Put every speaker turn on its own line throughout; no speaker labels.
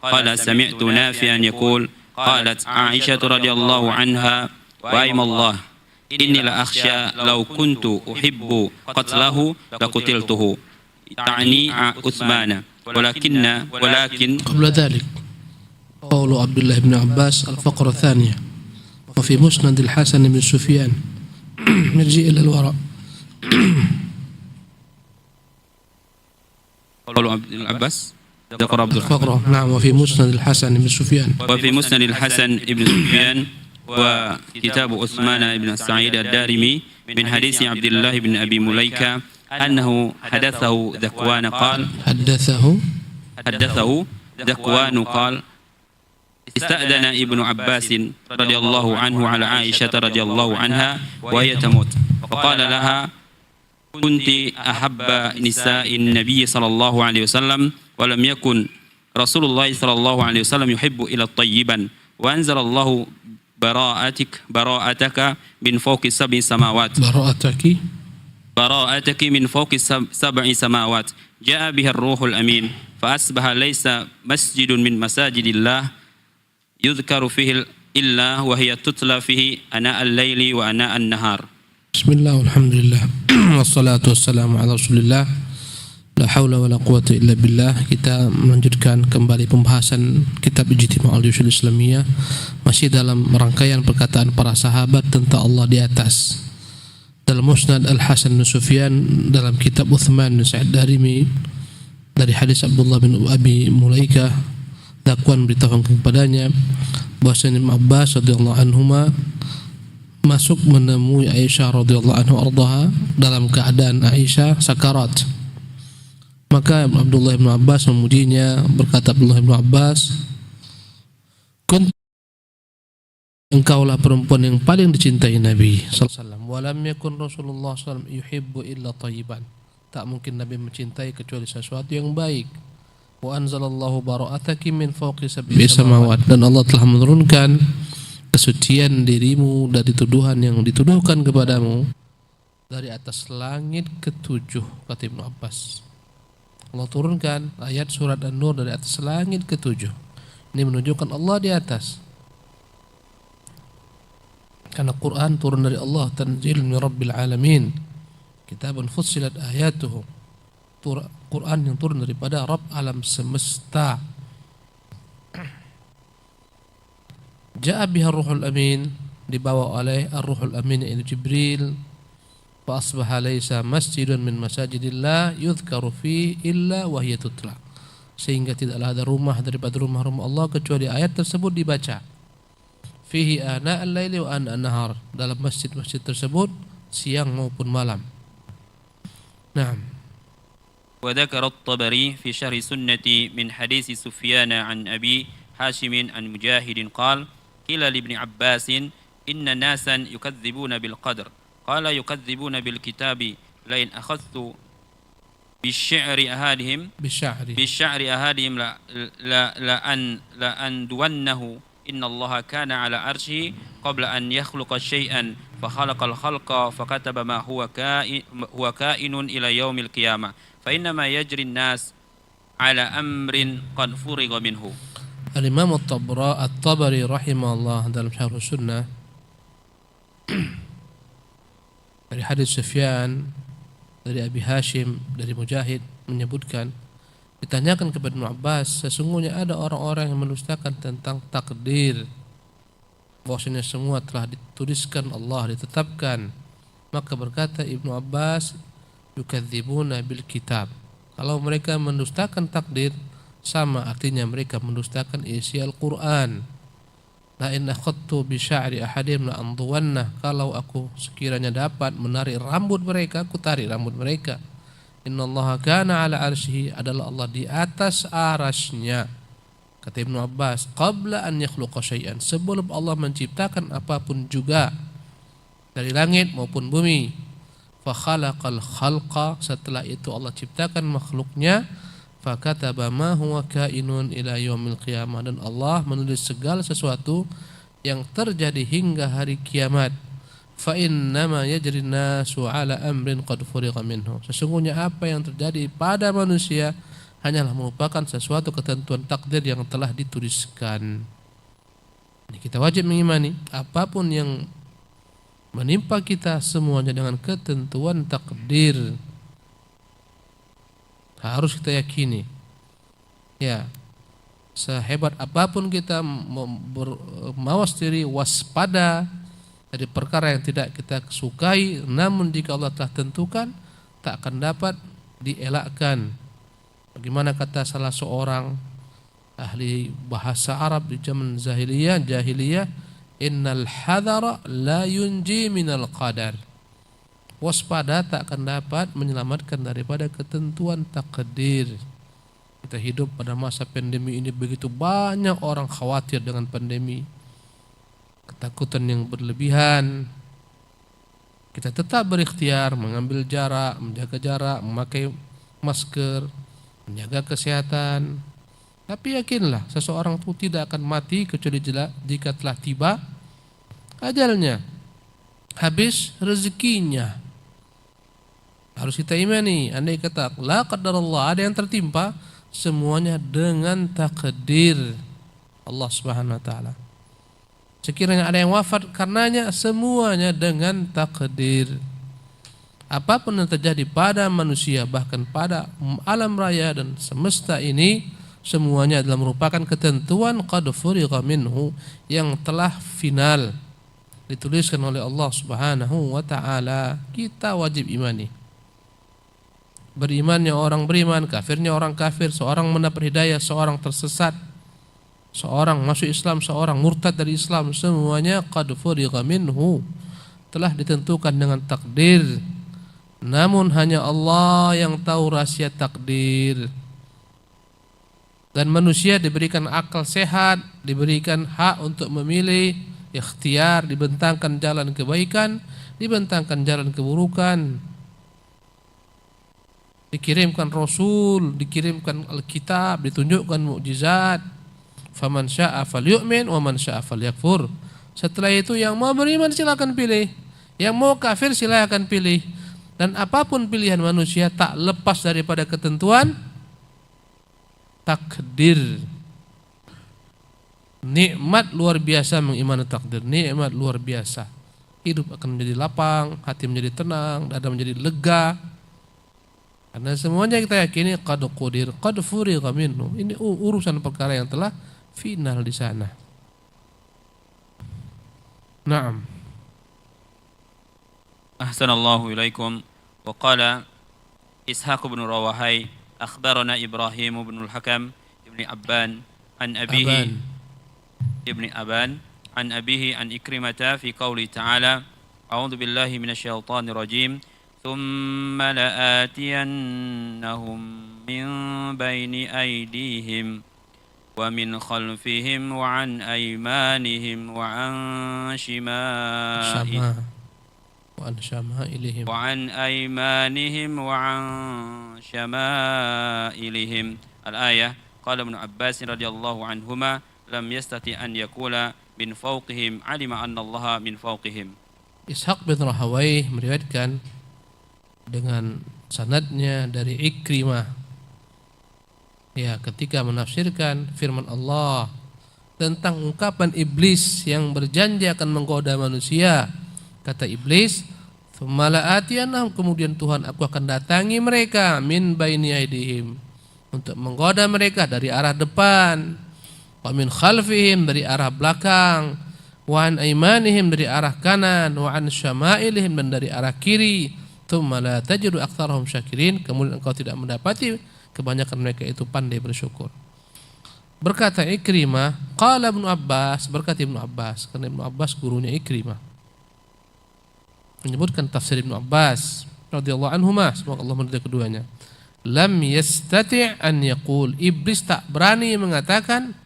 قال سمعت نافعا يقول قالت عائشة رضي الله عنها وأيم الله إني لأخشى لو كنت أحب قتله لقتلته تعني عثمان ولكن
قبل ذلك قول عبد الله بن عباس الفقرة الثانية وفي مسند الحسن بن سفيان نرجع إلى الوراء.
قول عبد العباس ذكر عبد
الفقرة نعم وفي مسند الحسن بن سفيان
وفي مسند الحسن بن سفيان وكتاب عثمان بن سعيد الدارمي من حديث عبد الله بن أبي مليكة أنه حدثه ذكوان قال حدثه ذكوان قال استأذن ابن عباس رضي الله عنه على عائشة رضي الله عنها وهي تموت فقال لها كنت أحب نساء النبي صلى الله عليه وسلم ولم يكن رسول الله صلى الله عليه وسلم يحب إلى الطيبا وأنزل الله براءتك من فوق سبع سماوات براءتك من فوق سبع سماوات جاء بها الروح الأمين فأصبح ليس مسجد من مساجد الله يذكر فيه إلا وهي تتلى فيه أناء الليل وأناء النهار.
Bismillah, alhamdulillah, wassalatu wassalamu ala rasulillah, la hawla wa la quwata illa billah. Kita melanjutkan kembali pembahasan kitab Ijtima'ul Juyushul Islamiyah, masih dalam rangkaian perkataan para sahabat tentang Allah di atas. Dalam Musnad Al-Hasan bin Sufyan, dalam kitab Uthman bin Sa'id Darimi, dari hadis Abdullah bin Abi Mulaikah, Zakwan beritahukan kepadanya bahwasanya Ibnu Abbas radhiyallahu anhuma masuk menemui Aisyah radhiyallahu anha ardaha dalam keadaan Aisyah sakarat. Maka Abdullah bin Abbas memujinya, berkata Abdullah bin Abbas, engkaulah perempuan yang paling dicintai Nabi sallallahu alaihi wasallam. Walam yakun Rasulullah sallallahu alaihi wasallam yuhibbu illa thayyiban. Tak mungkin Nabi mencintai kecuali sesuatu yang baik. Wa anzalallahu bara'ataki min fawqi sab'i samawat, dan Allah telah menurunkan kesucian dirimu dari tuduhan yang dituduhkan kepadamu dari atas langit ketujuh, kata Ibnu Abbas. Allah turunkan ayat surat An-Nur dari atas langit ketujuh. Ini menunjukkan Allah di atas. Karena Quran turun dari Allah, tanzil min rabbil alamin, kitabun fussilat ayatuhu, Quran yang turun daripada Rabb alam semesta. Ja'a biha Ruhul Amin, dibawa oleh Ar-Ruhul Amin yaitu Jibril. Fa asbaha laysa masjidun min masajidillah yudhkaru fi illa wa hiya tutla, sehingga tidaklah ada rumah daripada rumah-rumah Allah kecuali ayat tersebut dibaca. Fihi ana al-laili wa ana an-nahar, dalam masjid-masjid tersebut siang maupun malam. Naam.
وذكر الطبري في شرح سنة من حديث سفيان عن أبي هاشم عن مجاهد قال قيل لابن عباس إن ناسا يكذبون بالقدر قال يكذبون بالكتاب لئن أخذت بالشعر أهادهم لأندونه إن الله كان على عرشه قبل أن يخلق شيئا فخلق الخلق فكتب ما هو كائن إلى يوم القيامة فإنما يجري الناس على أمر قد فرغ منه.
Al-Imam At-Tabari rahimahullah dalam Syarh Sunnah dari hadis Sufyan dari Abi Hashim dari Mujahid menyebutkan, ditanyakan kepada Ibnu Abbas, sesungguhnya ada orang-orang yang mendustakan tentang takdir, bahwasanya semua telah dituliskan Allah, ditetapkan. Maka berkata Ibnu Abbas, yukadzibuna bil kitab, kalau mereka mendustakan takdir sama artinya mereka mendustakan isi Al-Quran. La in akhadtu bi sya'ri ahadim la anduwanna, kalau aku sekiranya dapat menarik rambut mereka, aku tarik rambut mereka. Innallaha kana ala arsyihi, adalah Allah di atas arasnya, kata Ibnu Abbas, qabla an yakhluqa syai'an, sebelum Allah menciptakan apapun juga dari langit maupun bumi. Fa khalaqal khalqa, setelah itu Allah ciptakan makhluknya. Fa kataba ma huwa kainun ila yaumil qiyamah, dan Allah menulis segala sesuatu yang terjadi hingga hari kiamat. Fa innama yajri nasu ala amrin qad furiqa minhu, sesungguhnya apa yang terjadi pada manusia hanyalah merupakan sesuatu ketentuan takdir yang telah dituliskan. Ini kita wajib mengimani apapun yang menimpa kita semuanya dengan ketentuan takdir. Harus kita yakini. Ya, sehebat apapun kita mawas diri, waspada dari perkara yang tidak kita sukai, namun jika Allah telah tentukan, tak akan dapat dielakkan. Bagaimana kata salah seorang ahli bahasa Arab di zaman jahiliyah, innal hadara la yunji minal qadar. Waspada tak akan dapat menyelamatkan daripada ketentuan takdir. Kita hidup pada masa pandemi ini, begitu banyak orang khawatir dengan pandemi, ketakutan yang berlebihan. Kita tetap berikhtiar mengambil jarak, menjaga jarak, memakai masker, menjaga kesehatan. Tapi yakinlah seseorang itu tidak akan mati kecuali jika telah tiba ajalnya, habis rezekinya. Harus kita imani, andai kata la qadarullah, ada yang tertimpa, semuanya dengan takdir Allah Subhanahu wa taala. Sekiranya ada yang wafat karenanya, semuanya dengan takdir. Apapun yang terjadi pada manusia, bahkan pada alam raya dan semesta ini, semuanya adalah merupakan ketentuan qad furigha minhu, yang telah final dituliskan oleh Allah Subhanahu wa taala. Kita wajib imani. Berimannya orang beriman, kafirnya orang kafir, seorang mendapat hidayah, seorang tersesat, seorang masuk Islam, seorang murtad dari Islam, semuanya qad furigha minhu, telah ditentukan dengan takdir. Namun hanya Allah yang tahu rahasia takdir. Dan manusia diberikan akal sehat, diberikan hak untuk memilih, ikhtiar, dibentangkan jalan kebaikan, dibentangkan jalan keburukan. Dikirimkan Rasul, dikirimkan Alkitab, ditunjukkan mukjizat. Faman syaa falyu'min wa man syaa falyakfur. Setelah itu yang mau beriman silakan pilih, yang mau kafir silakan pilih. Dan apapun pilihan manusia tak lepas daripada ketentuan takdir. Nikmat luar biasa mengimani takdir, nikmat luar biasa. Hidup akan menjadi lapang, hati menjadi tenang, dada menjadi lega. Karena semuanya kita yakini qad qudir, qad furigha minhu. Ini urusan perkara yang telah final di sana. Naam.
Ahsanallahu ilaikum. Wa qala Ishaq bin Rawahai akhbarana Ibrahim bin al-Hakam ibn Abban an abihi ibn Aban an abihi an Ikrimata fi qawli ta'ala a'udzu billahi minasy syaithanir rajim thumma la'atiyannahum min baini aydihim wa min khalfihim wa an aymanihim wa an وعن أيمانهم وعن شمائلهم الآية. قال ابن عباس رضي الله عنهما لم يستطع أن يقول من فوقهم علم أن الله من فوقهم.
Ishaq bin Rahawai meriwayatkan dengan sanadnya dari Ikrimah, ya, ketika menafsirkan firman Allah tentang ungkapan iblis yang berjanji akan menggoda manusia. Kata iblis, "Tsummala'atiyanahum," kemudian Tuhan, aku akan datangi mereka min baini aidihim, untuk menggoda mereka dari arah depan, wa min khalfihim, dari arah belakang, wa an aimanihim, dari arah kanan, wa an syama'ilihim, dan dari arah kiri. Tsumma la tajidu aktsarahum syakirin, kemudian engkau tidak mendapati kebanyakan mereka itu pandai bersyukur. Berkata Ikrimah, qala Ibnu Abbas, berkata Ibnu Abbas, karena Ibnu Abbas gurunya Ikrimah, menyebutkan tafsir Ibnu Abbas radhiyallahu anhuma, semoga Allah meridai keduanya. Lam yastati' an yaqul, iblis tak berani mengatakan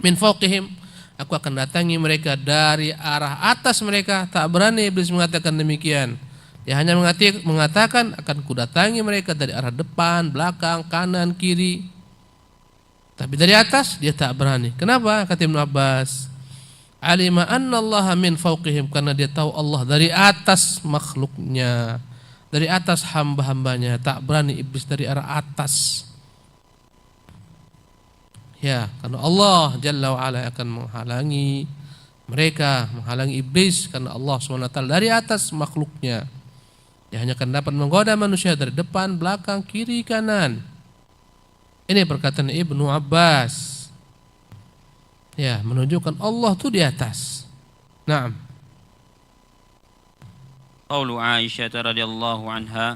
min fawqihim, aku akan datangi mereka dari arah atas mereka. Tak berani iblis mengatakan demikian. Dia hanya mengatakan akan kudatangi mereka dari arah depan, belakang, kanan, kiri. Tapi dari atas dia tak berani. Kenapa? Kata Ibnu Abbas, alima anna Allah min fawqihim, karena dia tahu Allah dari atas makhluknya, dari atas hamba-hambanya. Tak berani iblis dari arah atas. Ya, karena Allah Jalla wa Ala akan menghalangi mereka, menghalangi iblis, karena Allah SWT dari atas makhluknya. Dia hanya akan dapat menggoda manusia dari depan, belakang, kiri, kanan. Ini perkataan Ibnu Abbas. Ya, menunjukkan Allah itu di atas. Naam.
قول عائشة رضي الله عنها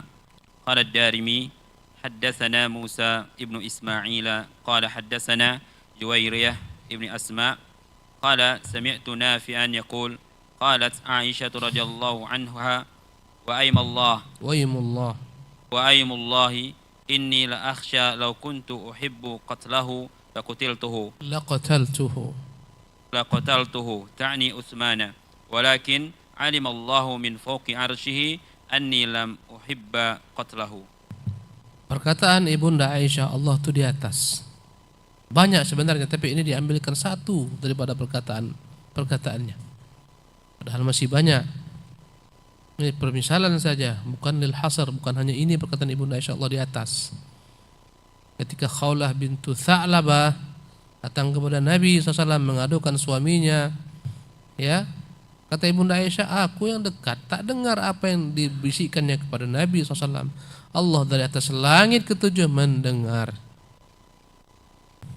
قال الدارمي حدثنا موسى ابن إسماعيل قال حدثنا جويرية ابن أسماء قال سمعت نافعا يقول قالت عائشة رضي الله عنها وأيم الله إني لأخشى لو كنت أحب قتله لقتلته تعني عثمان ولكن علم الله من فوق عرشه أني لم أحب قتله.
Perkataan Ibunda Aisyah, Allah itu di atas. Banyak sebenarnya, tapi ini diambilkan satu daripada perkataannya. Padahal masih banyak. Ini permisalan saja, bukan lil hasar, bukan hanya ini perkataan Ibunda Aisyah, Allah di atas. Ketika Khawlah bintu Tha'labah datang kepada Nabi SAW mengadukan suaminya, ya, kata Ibunda Aisyah, aku yang dekat tak dengar apa yang dibisikkannya kepada Nabi SAW. Allah dari atas langit ketujuh mendengar.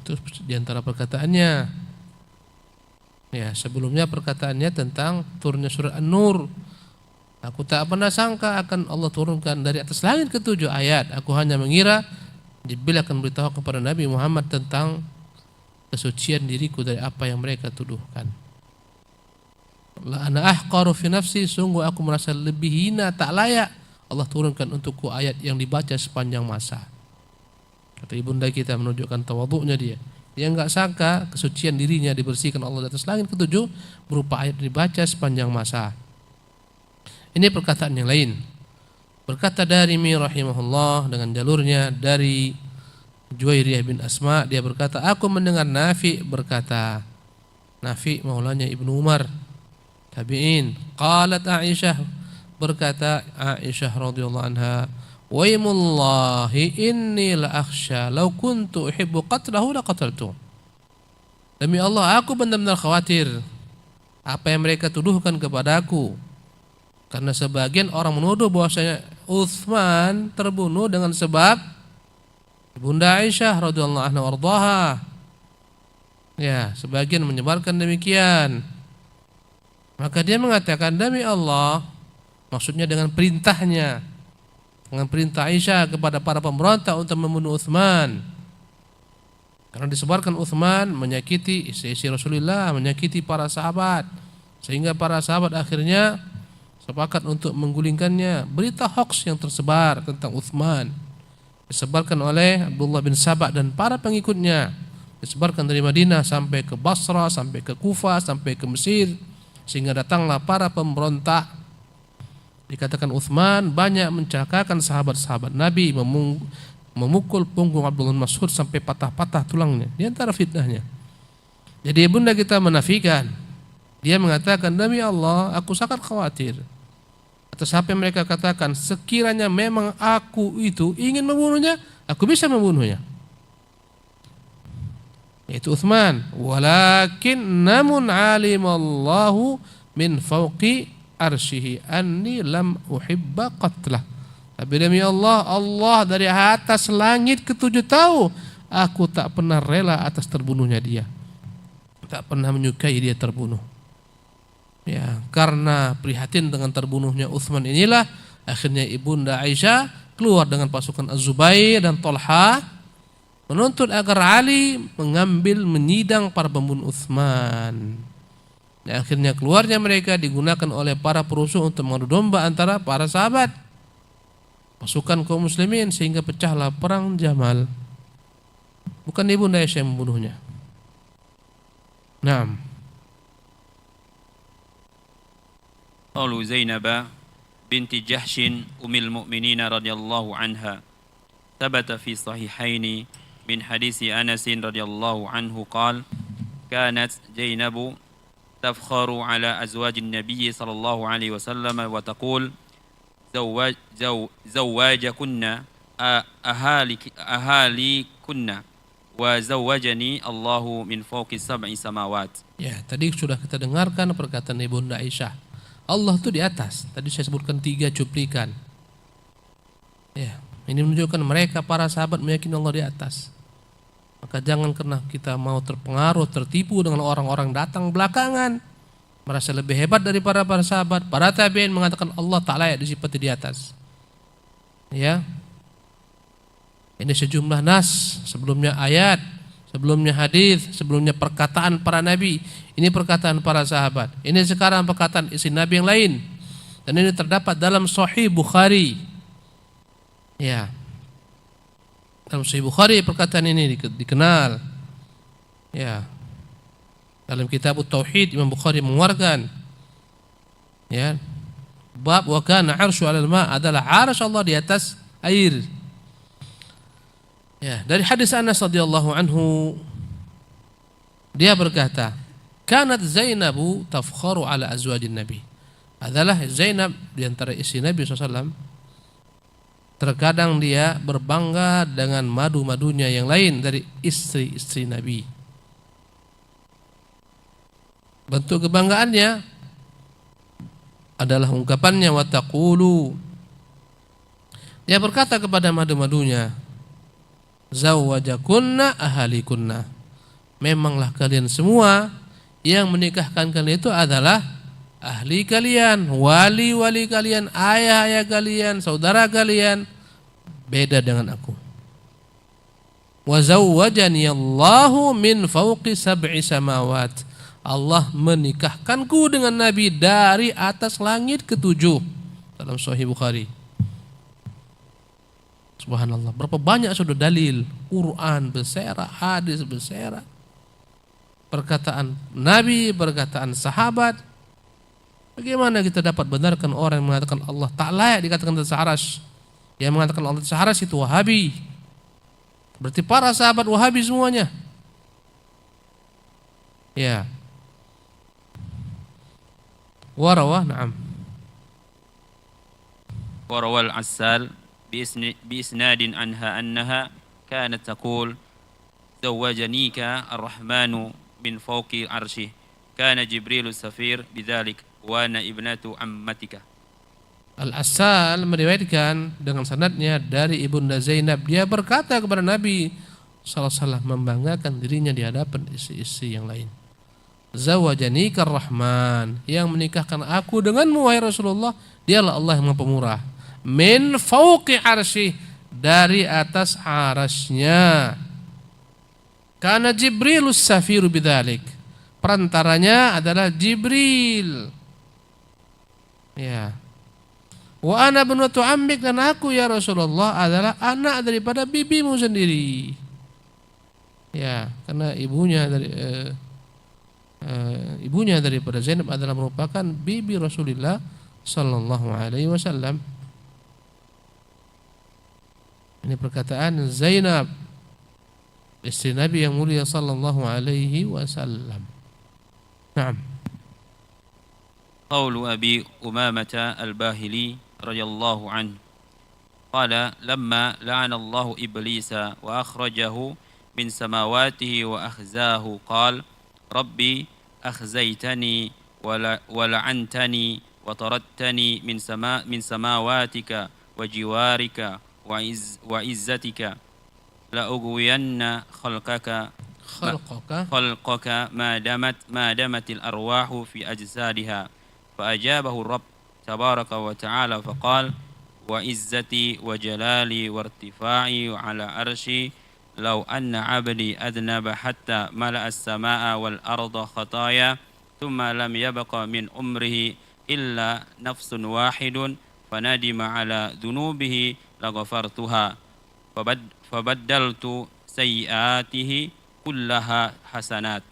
Itu diantara perkataannya. Ya, sebelumnya perkataannya tentang turunnya surah An-Nur. Aku tak pernah sangka akan Allah turunkan dari atas langit ketujuh ayat. Aku hanya mengira Jibril akan beritahu kepada Nabi Muhammad tentang kesucian diriku dari apa yang mereka tuduhkan. La ana ahqaru fi nafsi, sungguh aku merasa lebih hina, tak layak Allah turunkan untukku ayat yang dibaca sepanjang masa. Kata ibunda kita menunjukkan tawadhu'nya dia. Dia enggak sangka kesucian dirinya dibersihkan Allah di atas langit ketujuh berupa ayat dibaca sepanjang masa. Ini perkataan yang lain. Berkata Darimi rahimahullah dengan jalurnya dari Juwairiyah bin Asma, dia berkata, aku mendengar Nafi berkata, Nafi maulanya Ibnu Umar, tabi'in. Qalat Aisyah, berkata Aisyah radhiyallahu anha, waimullahi inni la akhsha law kuntu uhibbu qatlahu la qataltu. Demi Allah, aku benar-benar khawatir apa yang mereka tuduhkan kepadaku. Karena sebagian orang menuduh bahwasanya Utsman terbunuh dengan sebab Bunda Aisyah radhiyallahu anha wardaha. Ya, sebagian menyebarkan demikian. Maka dia mengatakan, demi Allah, maksudnya dengan perintahnya, dengan perintah Aisyah kepada para pemberontak untuk membunuh Utsman. Karena disebarkan Utsman menyakiti istri-istri Rasulullah, menyakiti para sahabat, sehingga para sahabat akhirnya sepakat untuk menggulingkannya. Berita hoax yang tersebar tentang Utsman disebarkan oleh Abdullah bin Sabah dan para pengikutnya, disebarkan dari Madinah sampai ke Basra, sampai ke Kufah, sampai ke Mesir, sehingga datanglah para pemberontak. Dikatakan Utsman banyak mencelakakan sahabat-sahabat Nabi, memukul punggung Abdullah bin Mas'ud sampai patah-patah tulangnya. Di antara fitnahnya. Jadi ibunda kita menafikan. Dia mengatakan, demi Allah, aku sangat khawatir atas apa yang mereka katakan. Sekiranya memang aku itu ingin membunuhnya, aku bisa membunuhnya. Yaitu Utsman. Walakin namun alimallahu min fawqi arsyihi anni lam uhibba qatlah. Tapi demi Allah, Allah dari atas langit ketujuh tahu aku tak pernah rela atas terbunuhnya dia. Tak pernah menyukai dia terbunuh. Ya, karena prihatin dengan terbunuhnya Utsman inilah akhirnya ibunda Aisyah keluar dengan pasukan Az-Zubair dan Thalhah menuntut agar Ali menyidang para pembunuh Utsman. Dan akhirnya keluarnya mereka digunakan oleh para perusuh untuk mengadu domba antara para sahabat, pasukan kaum muslimin, sehingga pecahlah perang Jamal. Bukan ibunda Aisyah yang membunuhnya. Naam.
قول زينب بنت جحش أم المؤمنين رضي الله عنها ثبت في صحيحين من حديث أنس رضي الله عنه قال كانت زينب تفخر على أزواج النبي صلى الله عليه وسلم وتقول زواجكن أهاليكن wa zawwajani Allahu min fawqi sab'i samawat.
Ya, tadi sudah kita dengarkan perkataan Ibunda Aisyah. Allah itu di atas. Tadi saya sebutkan 3 cuplikan. Ya, ini menunjukkan mereka para sahabat meyakini Allah di atas. Maka jangan karena kita mau terpengaruh, tertipu dengan orang-orang datang belakangan, merasa lebih hebat daripada para sahabat. Para tabi'in mengatakan Allah tak layak disifati di atas. Ya. Ini sejumlah nas, sebelumnya ayat, sebelumnya hadis, sebelumnya perkataan para nabi. Ini perkataan para sahabat. Ini sekarang perkataan isi nabi yang lain. Dan ini terdapat dalam Sahih Bukhari. Ya. Dalam Sahih Bukhari perkataan ini dikenal. Ya. Dalam kitab Tauhid Imam Bukhari mengeluarkan, ya, bab wa kana 'arsyu 'alal ma' adalah 'arsy Allah di atas air. Ya, dari hadis Anas radhiyallahu anhu, dia berkata, "Kanat Zainabu tafkharu 'ala azwajin Nabi." Adalah Zainab di antara istri Nabi SAW. Terkadang dia berbangga dengan madu-madunya yang lain dari istri-istri Nabi. Bentuk kebanggaannya adalah ungkapannya wa taqulu. Dia berkata kepada madu-madunya, zawwajakunna ahalikunna. Memanglah kalian semua yang menikahkan kalian itu adalah ahli kalian, wali-wali kalian, ayah-ayah kalian, saudara kalian. Beda dengan aku. Wa zawwajani Allahu min fawqi sab'i samawat. Allah menikahkanku dengan Nabi dari atas langit ke-7 dalam Sahih Bukhari. Subhanallah, berapa banyak sudah dalil, Quran bersera, hadis bersera, perkataan Nabi, perkataan sahabat. Bagaimana kita dapat benarkan orang yang mengatakan Allah tak layak dikatakan atas arsy? Yang mengatakan Allah atas arsy itu Wahabi. Berarti para sahabat Wahabi semuanya. Ya. Warawah, na'am.
Warawal Assal بإسناد عنها أنها كانت تقول زوجنيك الرحمن من فوق عرشه كان جبريل السفير بذلك وأنا ابنة عمتك.
Al-Assal meriwayatkan dengan sanadnya dari Ibunda Zainab, dia berkata kepada Nabi SAW, membanggakan dirinya di hadapan istri-istri yang lain. Zawajanika Rahman, yang menikahkan aku denganmu wahai Rasulullah, dialah Allah yang Maha Pemurah. Min fauqi arsy, dari atas arasnya. Karena Jibrilus safiru bidzalik, perantaranya adalah Jibril. Ya. Wa ana ibnatu ammik, dan aku ya Rasulullah adalah anak daripada bibimu sendiri. Ya, karena ibunya daripada Zainab adalah merupakan bibi Rasulullah sallallahu alaihi wasallam. Ini perkataan Zainab, istri Nabi yang mulia sallallahu alaihi wasallam. Naam.
قول أبي أمامة الباهلي رضي الله عنه قال لما لعن الله إبليس وأخرجه من سماواته وأخزاه قال ربي أخزيتني ولعنتني وطردتني من سماواتك وجوارك وعزتك لأغوين خلقك ما دمت الأرواح في أجسادها. فأجابه الرب تبارك وتعالى فقال وعزتي وجلالي وارتفاعي على عرشي لو أن عبدي أذنب حتى ملأ السماء والأرض خطايا ثم لم يبق من عمره إلا نفس واحد فندم على ذنوبه لغفرتها فبدلت سيئاته كلها حسنات.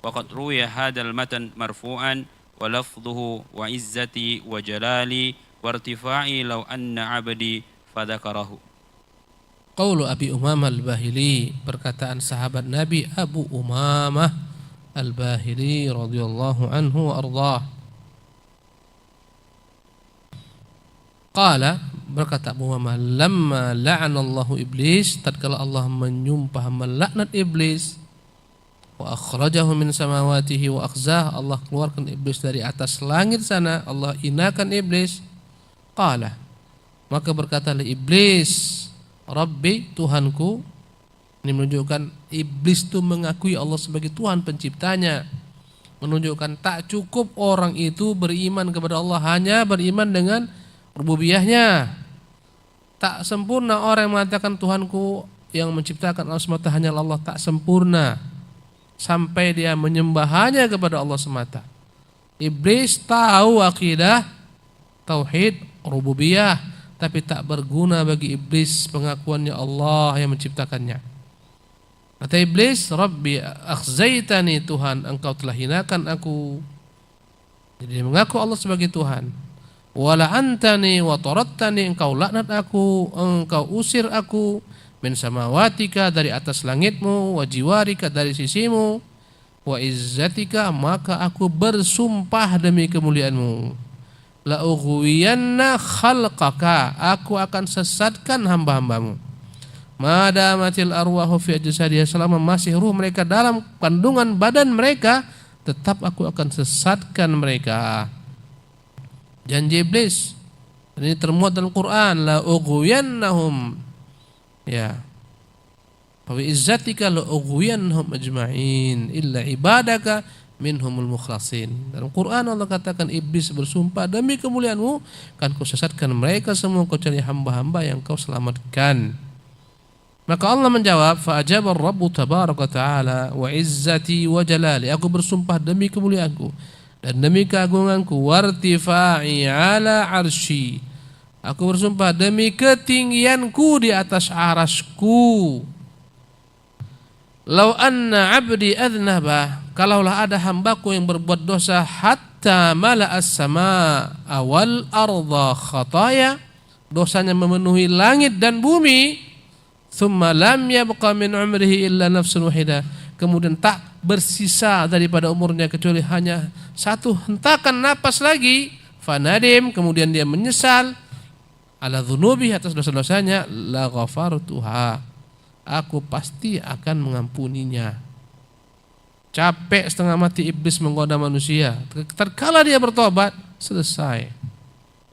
وقد روي هذا المتن مرفوعا ولفظه وعزتي وجلالي وارتفاعي لو أن عبدي فذكره.
Qaulu Abi Umamah Al-Bahili, perkataan sahabat Nabi Abu Umamah Al-Bahili radhiyallahu anhu wa ardhah. Qala, berkata Abu Umamah, lamma la'anallahu iblis, tatkala Allah menyumpah melaknat iblis, wa akhrajahu min samawatihi wa akhzah, Allah keluarkan iblis dari atas langit sana, Allah hinakan iblis. Qala, maka berkatalah iblis, Rabbi, Tuhanku. Ini menunjukkan iblis itu mengakui Allah sebagai Tuhan penciptanya, menunjukkan tak cukup orang itu beriman kepada Allah hanya beriman dengan rububiyahnya. Tak sempurna orang yang mengatakan Tuhanku yang menciptakan Allah semata hanya Allah, tak sempurna sampai dia menyembah hanya kepada Allah semata. Iblis tahu akidah tauhid rububiyah, tapi tak berguna bagi iblis pengakuannya Allah yang menciptakannya. Kata iblis, Rabbi akhzaitani, Tuhan engkau telah hinakan aku. Jadi dia mengaku Allah sebagai Tuhan. Wa la'antani wa tarattani, engkau laknat aku, engkau usir aku, min samawatika, dari atas langitmu, wa jiwarika, dari sisimu, wa izzatika, maka aku bersumpah demi kemuliaanmu, la ughwiyanna khalqaka, aku akan sesatkan hamba-hambamu, madamatil arwahu fi ajsadiha, selama masih ruh mereka dalam kandungan badan mereka, tetap aku akan sesatkan mereka. Janji iblis ini termuat dalam Quran, la ughwiyannahum, ya, fa bi izzatika la ughwiyannahum ajma'in illa ibadaka minhumul mukhlasin. Dalam Quran Allah katakan iblis bersumpah, demi kemuliaanmu kan kau sesatkan mereka semua kecuali hamba-hamba yang kau selamatkan. Maka Allah menjawab, fa ajaba ar-rabbu tabaraka ta'ala wa izzati wa jalali, aku bersumpah demi kemuliaanku dan demi keagunganku, wartifa'i ala arsy, aku bersumpah demi ketinggianku di atas arasku. Lau anna abdi adnaba, kalaulah ada hambaku yang berbuat dosa, hatta mala'as sama awal arda khataya, dosanya memenuhi langit dan bumi, thumma lam yabqa min umrihi illa nafsun wahidah, kemudian tak bersisa daripada umurnya kecuali hanya satu hentakan napas lagi, fanadim, kemudian dia menyesal, ala dzunubi, atas dosa-dosanya, la ghafartuha, aku pasti akan mengampuninya. Capek setengah mati iblis menggoda manusia, terkala dia bertobat, selesai.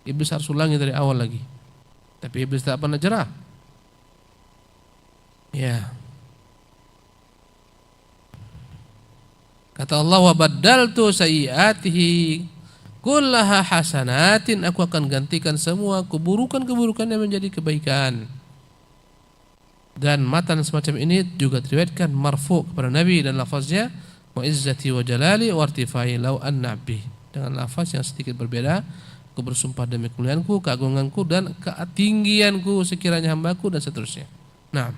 Iblis harus ulangi dari awal lagi. Tapi iblis tak pernah jerah. Ya. Kata Allah, wa baddaltu sayyiatihi kullaha hasanatin, aku akan gantikan semua keburukan-keburukannya menjadi kebaikan. Dan matan semacam ini juga diriwayatkan marfu kepada Nabi, dan lafaznya wa izzati wa jalali wa irtifai law an-nabi, dengan lafaz yang sedikit berbeda. Aku bersumpah demi kemuliaanku, keagunganku dan ketinggianku sekiranya hambaku, dan seterusnya. Nah,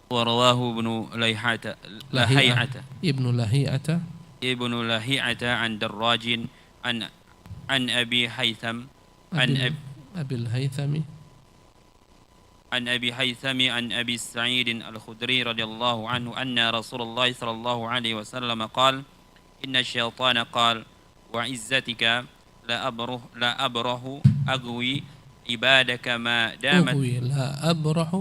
wa rawahu ibnu lahiyata ibnu lahiyata an darrajin an abi haytham
abil haythami
عن أبي هيثم عن أبي سعيد الخدري رضي الله عنه أن رسول الله صلى الله عليه وسلم قال إن الشيطان قال وعزتك لا أبره أغوي عبادك ما دامت لا أبره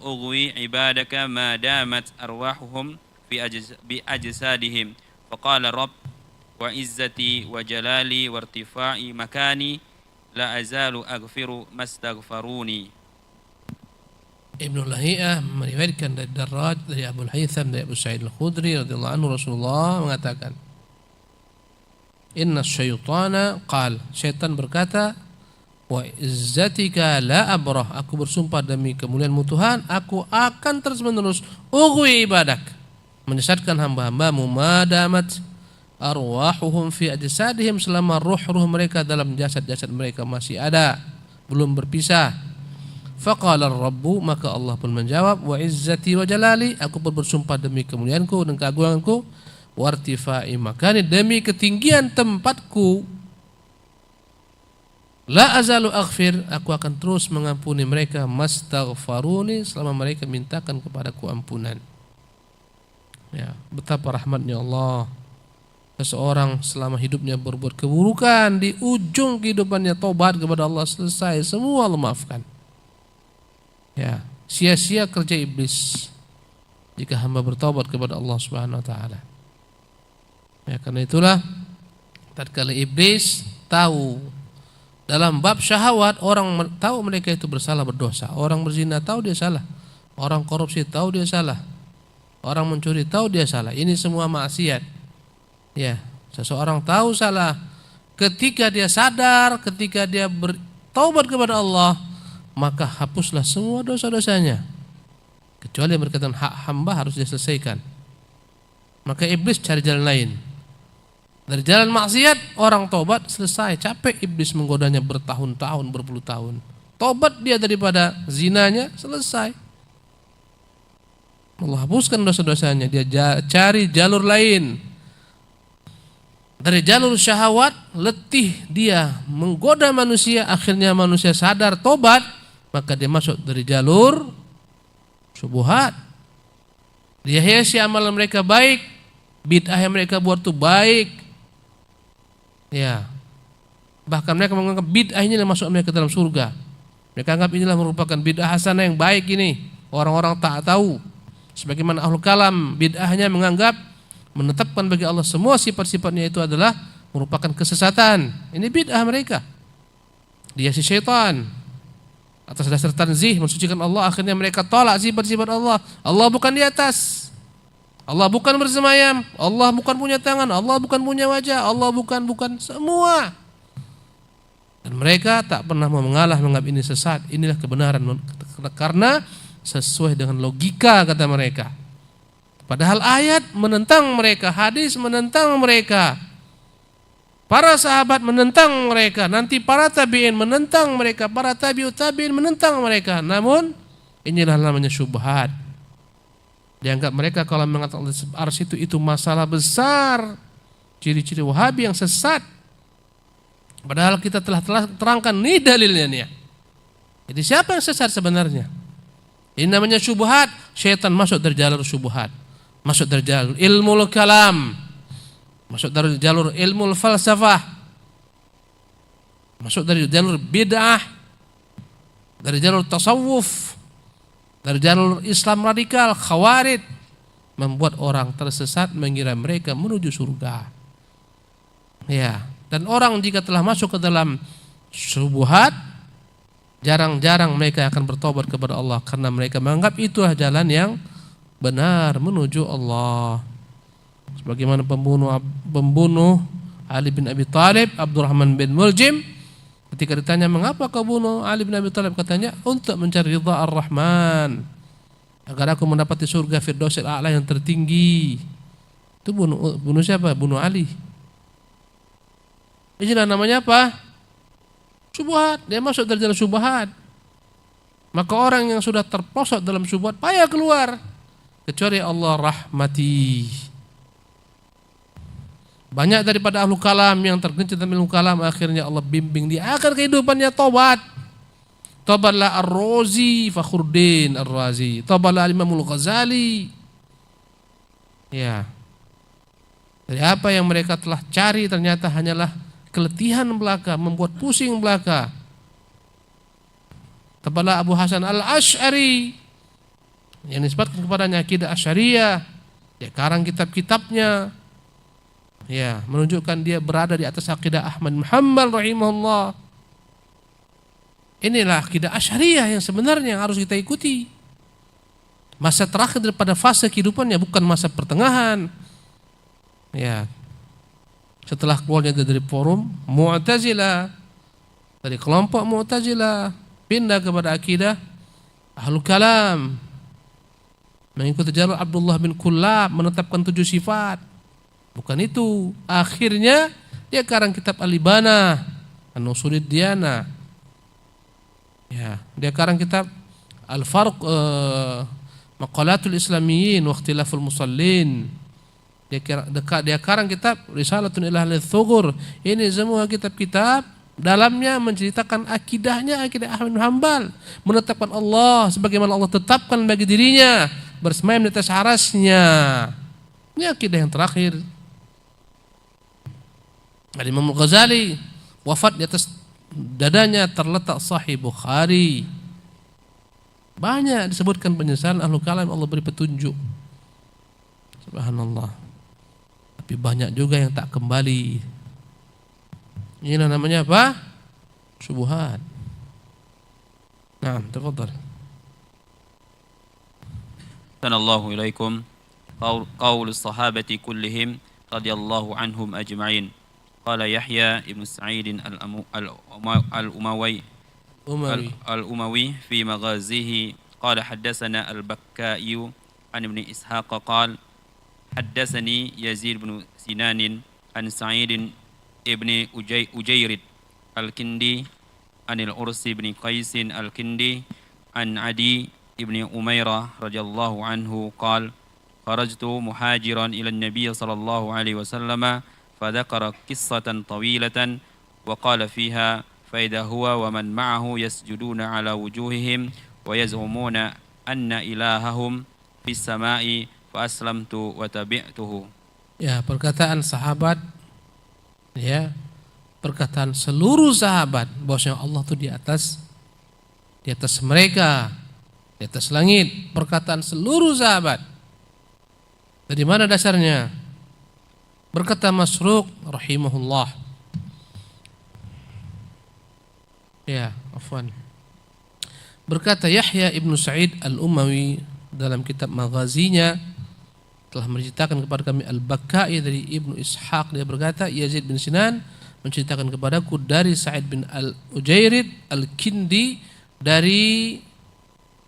أغوي عبادك ما دامت أرواحهم بأجسادهم فقال رب وعزتي وجلالي وارتفاع مكاني la azalu aghfiru mastaghfaruni.
Ibnu Lahiyah meriwayatkan dari Darraj, dari Abu Haytham, dari Abu Sa'id Al-Khudri radhiyallahu anhu, Rasulullah mengatakan, inna syaitana qal, syaitan berkata, wa izzatika la abrah, aku bersumpah demi kemuliaanmu Tuhan, aku akan terus menerus ughwi ibadak, menyesatkan hamba-hambamu, madamat arwahuhum fi ajsadihim, selama ruh-ruh mereka dalam jasad-jasad mereka masih ada, belum berpisah. Faqala ar-rabbu, maka Allah pun menjawab, wa izzati wa jalali, aku pun bersumpah demi kemuliaanku dan keagunganku, wa irtifai makani, demi ketinggian tempatku, la azalu aghfir, aku akan terus mengampuni mereka, mastaghfaruni, selama mereka mintakan kepadaku ampunan. Ya, betapa rahmatnya Allah seseorang selama hidupnya berbuat keburukan, di ujung kehidupannya tobat kepada Allah, selesai, semua Allah maafkan. Ya, sia-sia kerja iblis jika hamba bertobat kepada Allah Subhanahu wa taala. Ya, karena itulah tatkala iblis tahu dalam bab syahwat, orang tahu mereka itu bersalah, berdosa. Orang berzina tahu dia salah. Orang korupsi tahu dia salah. Orang mencuri tahu dia salah. Ini semua maksiat. Ya, seseorang tahu salah. Ketika dia sadar, ketika dia bertaubat kepada Allah, maka hapuslah semua dosa-dosanya. Kecuali yang berkaitan hak hamba harus diselesaikan. Maka iblis cari jalan lain. Dari jalan maksiat orang tobat, selesai. Capek iblis menggodanya bertahun-tahun, berpuluh tahun. Tobat dia daripada zinanya, selesai. Allah hapuskan dosa-dosanya. Dia cari jalur lain. Dari jalur syahwat, letih dia menggoda manusia. Akhirnya manusia sadar tobat, maka dia masuk dari jalur syubhat. Dia hiasi amalan mereka baik, bid'ah yang mereka buat itu baik. Ya, bahkan mereka menganggap bid'ah inilah masuk mereka ke dalam surga. Mereka anggap inilah merupakan bid'ah hasanah yang baik ini. Orang-orang tak tahu. Sebagaimana ahlul kalam, bid'ahnya menganggap menetapkan bagi Allah semua sifat-sifatnya itu adalah merupakan kesesatan. Ini bid'ah mereka. Dia si syaitan. Atas dasar tanzih, mensucikan Allah, akhirnya mereka tolak sifat-sifat Allah. Allah bukan di atas. Allah bukan bersemayam. Allah bukan punya tangan. Allah bukan punya wajah. Allah bukan semua. Dan mereka tak pernah mau mengalah, menganggap ini sesat. Inilah kebenaran. Karena sesuai dengan logika kata mereka. Padahal ayat menentang mereka, hadis menentang mereka, para sahabat menentang mereka, nanti para tabi'in menentang mereka, para tabi'ut tabi'in menentang mereka. Namun inilah namanya syubhat. Dianggap mereka kalau mengatakan arsy itu masalah besar, ciri-ciri Wahabi yang sesat. Padahal kita telah terangkan nih dalilnya nih. Jadi siapa yang sesat sebenarnya? Ini namanya syubhat. Syaitan masuk dari jalur syubhat, masuk dari jalur ilmu kalam, masuk dari jalur ilmu falsafah, masuk dari jalur bid'ah, dari jalur tasawuf, dari jalur Islam radikal, khawarij, membuat orang tersesat mengira mereka menuju surga. Ya, dan orang jika telah masuk ke dalam syubhat, jarang-jarang mereka akan bertobat kepada Allah karena mereka menganggap itulah jalan yang benar menuju Allah. Sebagaimana pembunuh Ali bin Abi Thalib, Abdurrahman bin Muljim, ketika ditanya mengapa kau bunuh Ali bin Abi Thalib, katanya untuk mencari ridha Ar-Rahman, agar aku mendapati surga Firdausil A'la yang tertinggi. Itu bunuh siapa? Bunuh Ali. Inilah namanya apa? Syubhat. Dia masuk dari jalan syubhat. Maka orang yang sudah terposok dalam syubhat payah keluar, kecuali Allah rahmati. Banyak daripada ahlu kalam yang tergencet dalam ilmu kalam, akhirnya Allah bimbing di akhir kehidupannya tobat. Tobatlah Ar-Razi, Fakhruddin Ar-Razi. Tobatlah Imamul Ghazali. Ya. Dari apa yang mereka telah cari ternyata hanyalah keletihan belaka, membuat pusing belaka. Tobatlah Abu Hasan Al-Asy'ari yang disebutkan kepadanya akidah Asy'ariyah. Ya, karang kitab-kitabnya. Ya, menunjukkan dia berada di atas akidah Ahmad bin Hanbal rahimahullah. Inilah akidah Asy'ariyah yang sebenarnya yang harus kita ikuti. Masa terakhir daripada fase kehidupannya, bukan masa pertengahan. Ya. Setelah keluarnya dari forum Mu'tazilah, dari kelompok Mu'tazilah, pindah kepada akidah Ahlul Kalam, mengikuti jalur Abdullah bin Kullab, menetapkan 7 sifat. Bukan itu. Akhirnya dia karang kitab Al-Ibana, An-Nusulid Diyana. Ya, dia karang kitab Al-Farq, Maqalatul Islamiyyin wa Ikhtilaful Musallin. Dia karang kitab Risalatun ila Ahli Thughur. Ini semua kitab-kitab dalamnya menceritakan akidahnya, akidah Ahmad bin Hanbal, menetapkan Allah sebagaimana Allah tetapkan bagi dirinya, bersemayam di atas arasnya. Ini akidah yang terakhir. Imam Al-Ghazali wafat di atas dadanya terletak Sahih Bukhari. Banyak disebutkan penyesalan ahlu kalam, Allah beri petunjuk. Subhanallah. Tapi banyak juga yang tak kembali. Ini namanya apa? Syubhat. Naam, tafadhal.
Sanallahu ilaikum qaul as-sahabati kullihim radhiyallahu anhum ajma'in. Qala Yahya ibn Sa'id al-Umawi fi maghazihi qala haddatsana al-Bakkai an ibn Ishaq qala haddatsani Yazid bin Sinan an Sa'id ibn Ujairid al-Kindi an al-Urs ibn Qais al-Kindi an Adi ibn Umairah radhiyallahu anhu qala kharajtu muhajiran ila an-nabiy sallallahu alaihi wasallam فذكر قصة طويلة وقال فيها فإذا هو ومن معه يسجدون على وجوههم ويزعمون أن إلههم في السماء فأسلمت وتبعته. Ya, perkataan sahabat, ya, perkataan seluruh sahabat bahwasanya Allah itu di atas mereka, di atas langit. Perkataan seluruh sahabat. Dari mana dasarnya? Berkata Masruq rahimahullah. Ya, afwan. Berkata Yahya ibnu Sa'id al-Umawi dalam kitab Maghazinya telah menceritakan kepada kami Al-Bakkai dari Ibnu Ishaq, dia berkata Yazid bin Sinan menceritakan kepadaku dari Sa'id bin al-Ujairid al-Kindi dari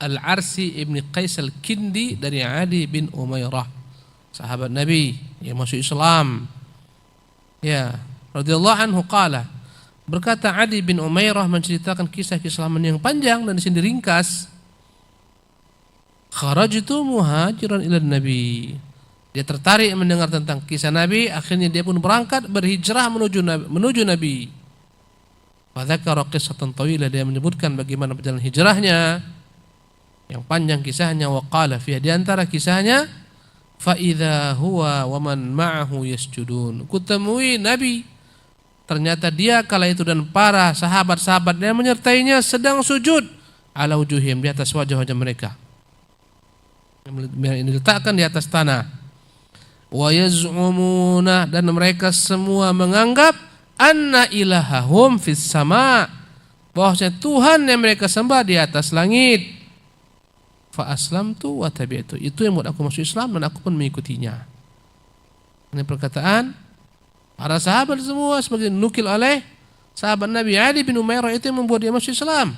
Al-Arsi ibn Qais al-Kindi dari Adi bin Umairah, sahabat Nabi yang masuk Islam. Ya, radhiyallahu anhu qala, berkata Adi bin Umairah menceritakan kisah keislaman yang panjang dan di sini diringkas. Kharajtu muhajiran ila Nabi. Dia tertarik mendengar tentang kisah Nabi, akhirnya dia pun berangkat berhijrah menuju Nabi. Fa dzakara qissatan tawilah, dia menyebutkan bagaimana perjalanan hijrahnya yang panjang kisahnya. Wa qala fi di antara kisahnya fa idza huwa wa man ma'ahu yasjudun. Kutemui Nabi, ternyata dia kala itu dan para sahabat-sahabat yang menyertainya sedang sujud ala wujuhim, di atas wajah-wajah mereka yang diletakkan di atas tanah. Wa yaz'umuna, dan mereka semua menganggap anna ilahahum fis sama, bahwasanya Tuhan yang mereka sembah di atas langit. Fa aslamtu wa tabi'tu, itu yang membuat aku masuk Islam dan aku pun mengikutinya. Ini perkataan para sahabat semua sebagai nukil oleh sahabat Nabi. Ali bin Umairah itu yang membuat dia masuk Islam.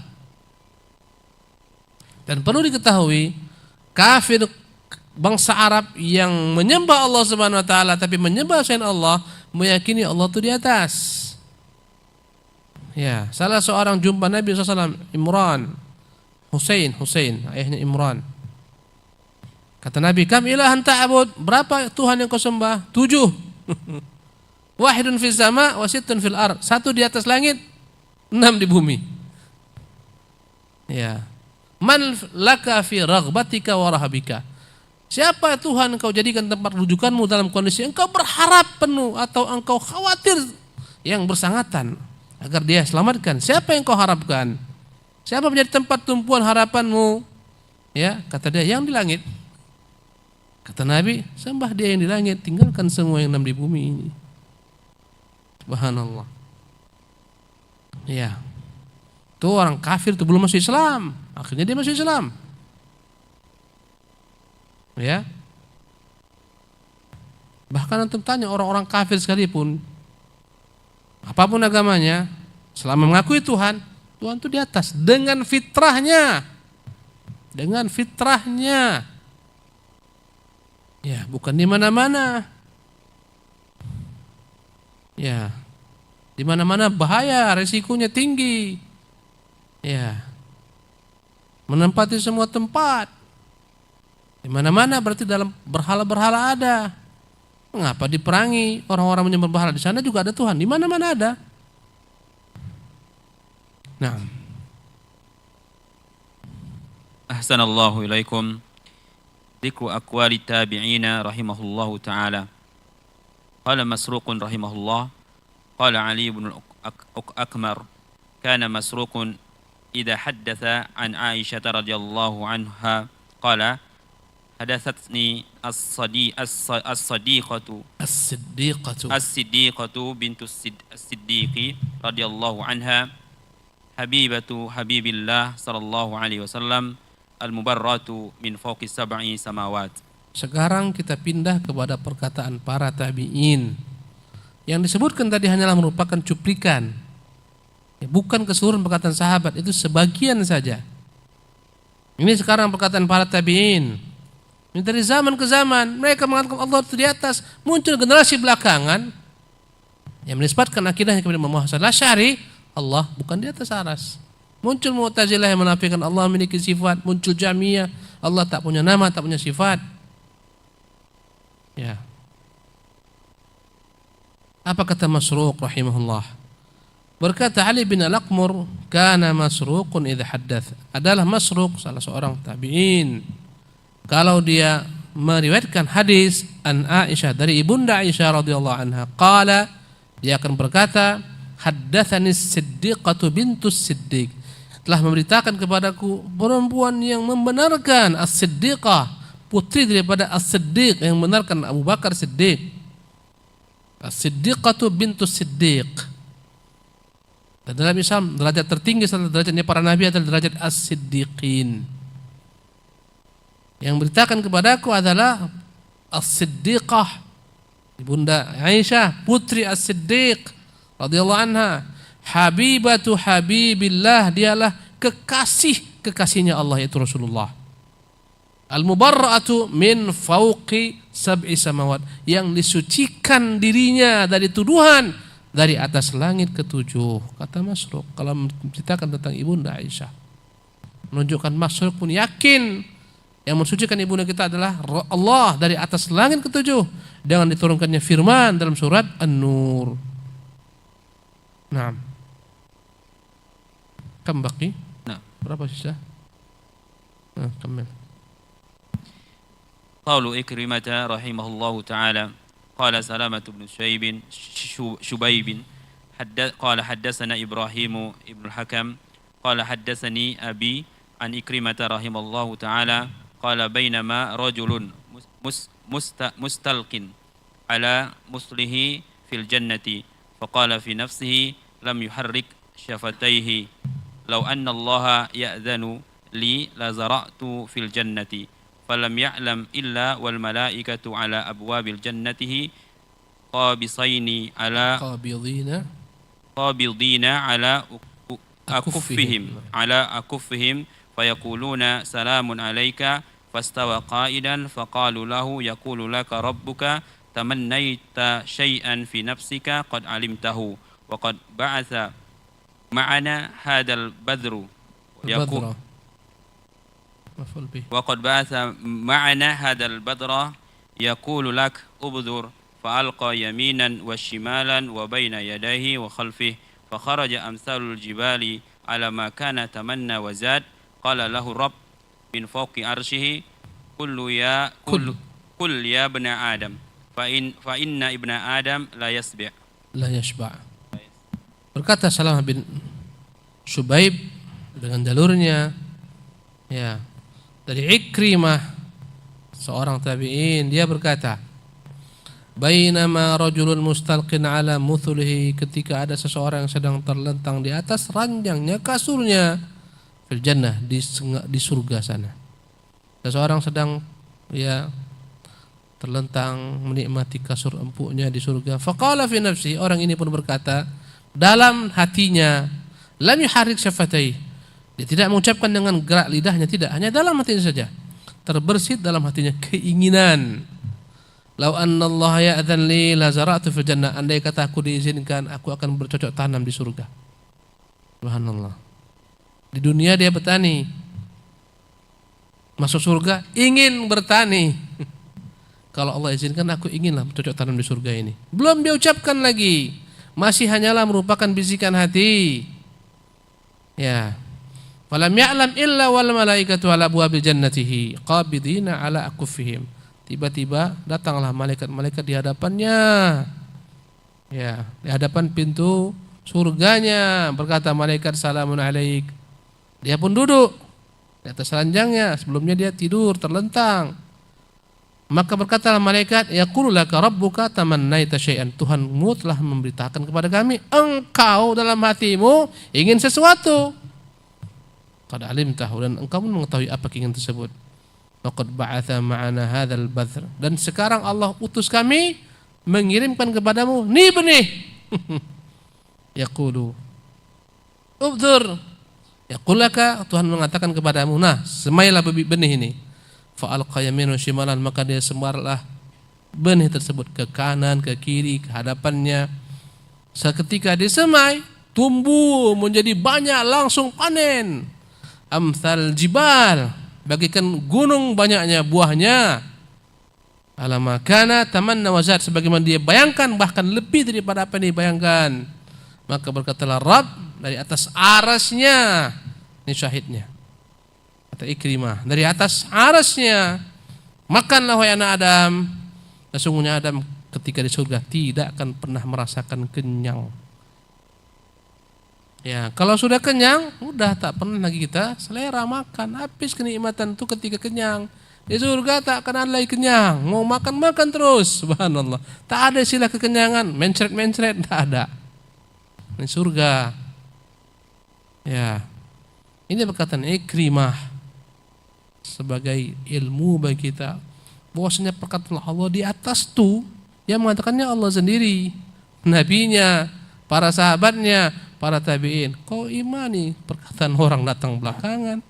Dan perlu diketahui, kafir bangsa Arab yang menyembah Allah Subhanahu wa taala tapi menyembah selain Allah, meyakini Allah itu di atas. Ya, salah seorang jumpa Nabi SAW, Imran Husain, ayahnya Imran. Kata Nabi, kam ilahan ta'bud, berapa Tuhan yang kau sembah? 7. Wahidun fis sama wa sittun fil ard, 1 di atas langit, 6 di bumi. Ya. Man laka fi raghbatika wa rahabika, siapa Tuhan engkau jadikan tempat rujukanmu dalam kondisi engkau berharap penuh atau engkau khawatir yang bersangatan agar dia selamatkan? Siapa yang kau harapkan? Siapa menjadi tempat tumpuan harapanmu? Ya, kata dia, yang di langit. Kata Nabi, sembah dia yang di langit, tinggalkan semua yang 6 di bumi ini. Subhanallah. Ya. Itu orang kafir itu belum masuk Islam, akhirnya dia masuk Islam. Ya. Bahkan antum tanya orang-orang kafir sekalipun, apapun agamanya, selama mengakui Tuhan, Tuhan itu di atas dengan fitrahnya. Dengan fitrahnya. Ya, bukan di mana-mana. Ya. Di mana-mana bahaya, resikonya tinggi. Ya. Menempati semua tempat. Di mana-mana berarti dalam berhala-berhala ada. Mengapa diperangi? Orang-orang menyembah berhala di sana juga ada Tuhan. Di mana-mana ada. Nah. Ahsanallahu ilaikum. Dzikru aqwali tabi'ina rahimahullahu ta'ala. Qala Masruqun rahimahullah, قال علي بن الأكمر كان مسروق إذا حدث عن عائشة رضي الله عنها قال حدثتني الصديقة بنت الصديق رضي الله عنها حبيبة حبيب الله صلى الله عليه وسلم المبرات من فوق 7 سماوات.
Sekarang kita pindah kepada perkataan para tabi'in. Yang disebutkan tadi hanyalah merupakan cuplikan, bukan keseluruhan perkataan sahabat, itu sebagian saja. Ini sekarang perkataan para tabi'in. Ini dari zaman ke zaman mereka mengatakan Allah itu di atas. Muncul generasi belakangan yang menisbatkan akidahnya kepada Imam Hasan Asy'ari, Allah bukan di atas aras. Muncul Mu'tazilah yang menafikan Allah memiliki sifat. Muncul Jahmiyah, Allah tak punya nama, tak punya sifat. Ya. Apa kata Masruq rahimahullah? Berkata Ali bin Al-Aqmur, kana Masruqun idza haddath. Adalah Masruq salah seorang tabi'in. Kalau dia meriwayatkan hadis an Aisyah dari ibunda Aisyah radhiyallahu anha, qala, dia akan berkata, haddatsani Siddiqatu bintus Siddiq. Telah memberitakan kepadaku perempuan yang membenarkan As-Siddiqah, putri daripada As-Siddiq yang membenarkan Abu Bakar Siddiq. As-Siddiqatu bintus Siddiq. Dan dalam Islam derajat tertinggi setelah derajatnya para nabi adalah derajat As-Siddiqin. Yang beritakan kepadaku adalah As-Siddiqah, ibunda Aisyah, putri As-Siddiq radhiyallahu anha, habibatu habibillah, dialah kekasihnya Allah, yaitu Rasulullah. Al-mubarra'atu min fauqi 7 samawat, yang disucikan dirinya dari tuduhan dari atas langit ke-7. Kata Masruq kalau menceritakan tentang ibunda Aisyah, menunjukkan Masruq pun yakin yang mensucikan ibunda kita adalah Allah dari atas langit ke-7 dengan diturunkannya firman dalam surat An-Nur. Naam. Kam baqi?
Nah.
Berapa sisa? Kamil.
قول إكرمة رحمه الله تعالى قال سلامة بن شبيب قال حدثنا إبراهيم ابن الحكم قال حدثني أبي عن إكرمة رحمه الله تعالى قال بينما رجل مستلق على مصله في الجنة فقال في نفسه لم يحرك شفتيه لو أن الله يأذن لي لزرعت في الجنة فلم يعلم إلا والملائكة على أبواب الجنة قابضين على أكفهم فيقولون سلام عليك فاستوى قائلا فقالوا له يقول لك ربك تمنيت شيئا في نفسك قد علمته وقد بعث معنا هذا البذر وقد بعث معنا هذا البدر يقول لك أبذر فألقى يمينا وشمالا وبين يديه وخلفه فخرج أمثال الجبال على ما كان تمنى وزاد قال له الرب من فوق عرشه كل يا ابن آدم فإن ابن آدم لا يشبع.
Berkata Salamah bin Syubaib dengan jalurnya, ya, dari Ikrimah, seorang tabi'in, dia berkata, bainama rajulun mustalqin ala muthulihi, ketika ada seseorang yang sedang terlentang di atas ranjangnya, kasurnya, fil jannah, di surga sana. Seseorang sedang terlentang menikmati kasur empuknya di surga. Faqala fi nafsi, orang ini pun berkata dalam hatinya, lam yuharrik syafatai, dia tidak mengucapkan dengan gerak lidahnya, tidak, hanya dalam hatinya saja. Terbersit dalam hatinya keinginan. Lau anna Allah ya'dzan li la zara'tu fil jannah, andai kata aku diizinkan, aku akan bercocok tanam di surga. Subhanallah. Di dunia dia bertani, masuk surga ingin bertani. Kalau Allah izinkan, aku inginlah bercocok tanam di surga ini. Belum dia ucapkan lagi, masih hanyalah merupakan bisikan hati. Ya. Falam ya'lam illa wal malaikatu ala abwabil jannatihi qabidina ala akufihim. Tiba-tiba datanglah malaikat-malaikat di hadapannya. Ya, di hadapan pintu surganya berkata malaikat salamun alaik. Dia pun duduk di atas ranjangnya, sebelumnya dia tidur terlentang. Maka berkatalah malaikat, yaqulu laka rabbuka tamannaita syai'an, Tuhanmu telah memberitakan kepada kami engkau dalam hatimu ingin sesuatu. Qad alimtahu, dan engkau pun mengetahui apa keinginan tersebut. Faqad ba'atha ma'ana hadzal badr, dan sekarang Allah utus kami mengirimkan kepadamu nih benih. Yaqulu ubdzur, yaqul laka, Tuhan mengatakan kepadamu, nah semailah benih ini. Fa'alqa yaminu shimalan, maka dia semarlah benih tersebut ke kanan, ke kiri, ke hadapannya. Seketika disemai, tumbuh menjadi banyak, langsung panen. Amsal jibal, bagikan gunung banyaknya buahnya. Alama kana tamanna wazad, sebagaimana dia bayangkan bahkan lebih daripada apa yang dibayangkan. Maka berkatalah Rabb dari atas arasnya, ini syahidnya, kata Ikrimah, dari atas arasnya, makanlah wahai anak Adam. Sesungguhnya Adam ketika di surga tidak akan pernah merasakan kenyang. Ya, kalau sudah kenyang, udah tak pernah lagi kita selera makan. Habis kenikmatan itu ketika kenyang. Di surga tak akan ada lagi kenyang. Mau makan terus. Subhanallah. Tak ada istilah kekenyangan, mencret-mencret, tak ada. Ini surga. Ya. Ini perkataan Ikrimah sebagai ilmu bagi kita. Bahwasanya perkataan Allah di atas itu, yang mengatakannya Allah sendiri, nabinya, para sahabatnya, para tabi'in. Kau imani perkataan orang datang belakangan.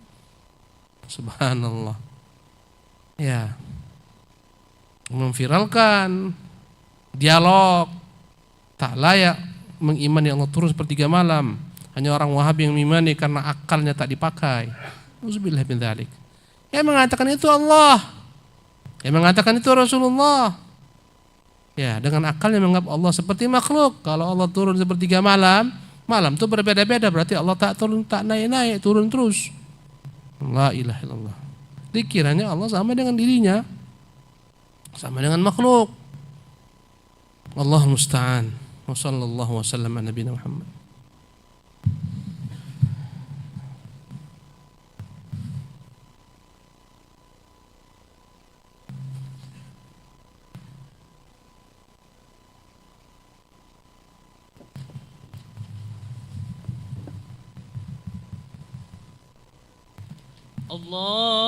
Subhanallah. Ya. Memviralkan dialog, tak layak mengimani Allah turun sepertiga malam. Hanya orang Wahabi yang mengimani karena akalnya tak dipakai. Auzubillah min dzalik. Yang mengatakan itu Allah, yang mengatakan itu Rasulullah. Ya, dengan akalnya menganggap Allah seperti makhluk. Kalau Allah turun sepertiga malam, malam itu berbeda-beda, berarti Allah tak turun, tak naik-naik, turun terus. La ilaha illallah. Dikiranya Allah sama dengan dirinya, sama dengan makhluk. Allah musta'an. Wa sallallahu wasallam ala nabiyina Muhammad.
Allah